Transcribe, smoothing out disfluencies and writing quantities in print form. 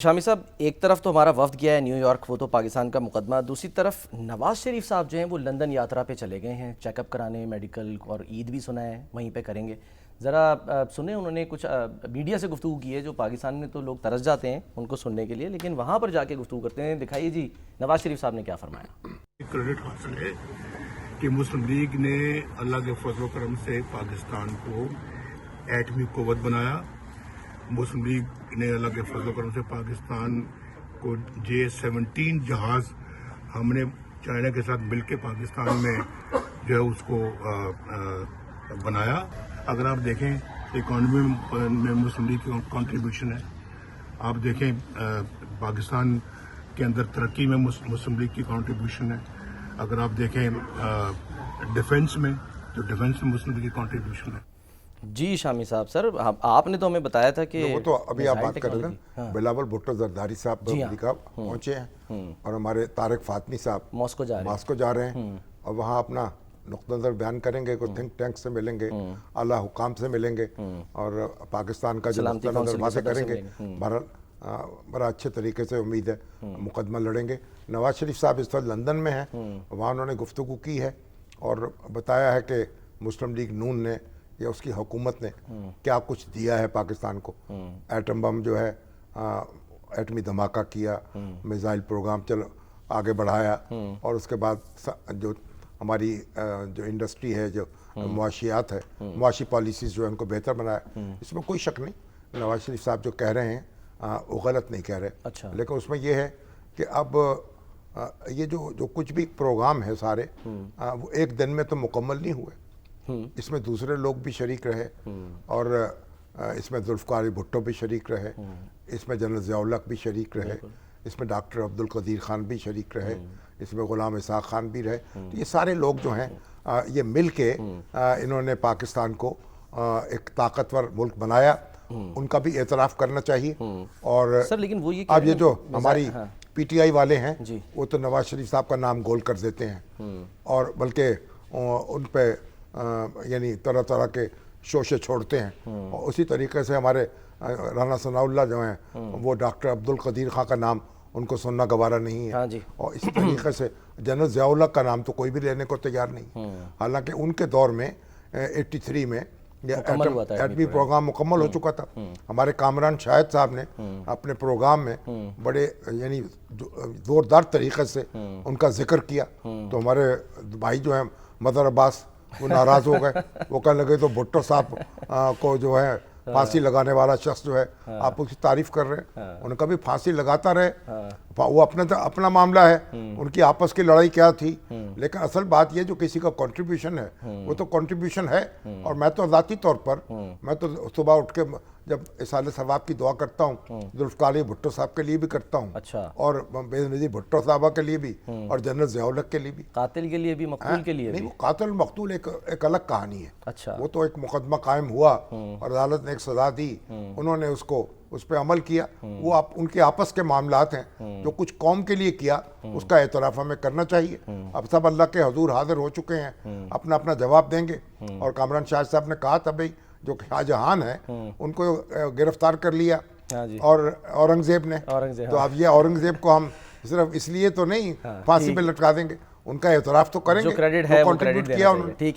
शामी साहब, एक तरफ तो हमारा वफ्द गया है न्यूयॉर्क, वो तो पाकिस्तान का मुकदमा। दूसरी तरफ नवाज़ शरीफ साहब जो हैं वो लंदन यात्रा पे चले गए हैं चेकअप कराने, मेडिकल, और ईद भी सुना है वहीं पे करेंगे। ज़रा सुने, उन्होंने कुछ मीडिया से गुफ्तगू की है। जो पाकिस्तान में तो लोग तरस जाते हैं उनको सुनने के लिए, लेकिन वहाँ पर जाके गुफ्तगू करते हैं। दिखाइए जी, नवाज़ शरीफ साहब ने क्या फरमाया। क्रेडिट हासिल है कि मुस्लिम लीग ने अल्लाह के फजल करम से पाकिस्तान को एटमी कुव्वत बनाया। मुस्लिम लीग ने अल्लाह के फजल करम से पाकिस्तान को J-17 जहाज हमने चाइना के साथ मिलकर पाकिस्तान में जो है उसको बनाया। अगर आप देखें इकॉनमी में मुस्लिम लीग की कंट्रीब्यूशन है, आप देखें पाकिस्तान के अंदर तरक्की में मुस्लिम लीग की कंट्रीब्यूशन है। अगर आप देखें डिफेंस में, तो डिफेंस में मुस्लिम लीग की कंट्रीब्यूशन है। जी शामी साहब, सर आपने तो हमें बताया था कि वो तो अभी आप बात कर रहे हैं ना, बिलावल भुट्टो जरदारी साहब अमेरिका पहुंचे हैं और हमारे तारिक फातमी साहब मॉस्को जा रहे हैं और वहाँ अपना नुक्ता नज़र बयान करेंगे। कुछ थिंक टैंक से मिलेंगे, आला हुकाम से मिलेंगे और पाकिस्तान का जो नुक्ता नज़र बातें करेंगे। बड़ा अच्छे तरीके से उम्मीद है मुकदमा लड़ेंगे। नवाज शरीफ साहब इस वक्त लंदन में हैं, वहाँ उन्होंने गुफ्तगू की है और बताया है कि मुस्लिम लीग नून ने या उसकी हुकूमत ने क्या कुछ दिया है पाकिस्तान को। एटम बम जो है, एटमी धमाका किया, मिसाइल प्रोग्राम चलो आगे बढ़ाया और उसके बाद जो हमारी जो इंडस्ट्री है, जो मुआशियात है, मुआशी पॉलिसीज़ जो है उनको बेहतर बनाया। इसमें कोई शक नहीं, नवाज शरीफ साहब जो कह रहे हैं वो गलत नहीं कह रहे। अच्छा। लेकिन उसमें यह है कि अब ये जो कुछ भी प्रोग्राम है सारे वो एक दिन में तो मुकम्मल नहीं हुए। इसमें दूसरे लोग भी शरीक रहे और इसमें जुल्फ़िकार भुट्टो भी शरीक रहे, इसमें जनरल ज़िया-उल-हक भी शरीक रहे, इसमें डॉक्टर अब्दुल कदीर खान भी शरीक रहे, इसमें ग़ुलाम इसाक़ खान भी रहे। तो ये सारे लोग जो हैं ये मिल के इन्होंने पाकिस्तान को एक ताकतवर मुल्क बनाया। उनका भी एतराफ़ करना चाहिए। और सर लेकिन वो अब ये जो हमारी PTI वाले हैं वो तो नवाज शरीफ साहब का नाम गोल कर देते हैं और बल्कि उन पर यानी तरह तरह के शोशे छोड़ते हैं। और उसी तरीके से हमारे राना सनाउल्लाह जो हैं वो डॉक्टर अब्दुल कदीर खां का नाम उनको सुनना गवारा नहीं है। हाँ जी। और इसी तरीके से जनरल ज़िया-उल-हक का नाम तो कोई भी लेने को तैयार नहीं। हालांकि उनके दौर में 83 में एटमी प्रोग्राम मुकम्मल हो चुका था। हमारे कामरान शाहिद साहब ने अपने प्रोग्राम में बड़े यानी ज़ोरदार तरीके से उनका जिक्र किया। तो हमारे भाई जो हैं मदर अब्बास वो नाराज़ हो गए। वो कहने लगे तो भुट्टो साहब को जो है फांसी लगाने वाला शख्स जो है आप उसकी तारीफ कर रहे हैं। उनका भी फांसी लगाता रहे, वो अपना मामला है, उनकी आपस की लड़ाई क्या थी। लेकिन असल बात ये जो किसी का कंट्रीब्यूशन है वो तो कंट्रीब्यूशन है। और मैं तो ज़ाती तौर पर मैं तो सुबह उठ के जब इसाले सवाब की दुआ करता हूँ जुल्फ़िकार भुट्टो साहब के लिए भी करता हूँ। अच्छा। और बेनज़ीर भुट्टो साहबा के लिए भी और जनरल ज़िया-उल-हक के लिए भी। कातिल के लिए भी, मकतूल के लिए नहीं, भी? वो कातिल मकतूल एक अलग कहानी है। अच्छा। वो तो एक मुकदमा कायम हुआ और अदालत ने एक सजा दी, उन्होंने उस पर अमल किया। वो उनके आपस के मामलात हैं। जो कुछ कौम के लिए किया उसका एतराफ़ हमें करना चाहिए। अब सब अल्लाह के हजूर हाजिर हो चुके हैं, अपना अपना जवाब देंगे। और कामरान शाह साहब ने कहा था भाई जो शाहजहान है उनको गिरफ्तार कर लिया और औरंगज़ेब ने, तो अब ये औरंगज़ेब को हम सिर्फ इसलिए तो नहीं फांसी पे लटका देंगे, उनका एतराफ़ तो करेंगे, जो क्रेडिट है वो कंट्रीब्यूट क्रेडिट किया देना चाहिए। ठीक है।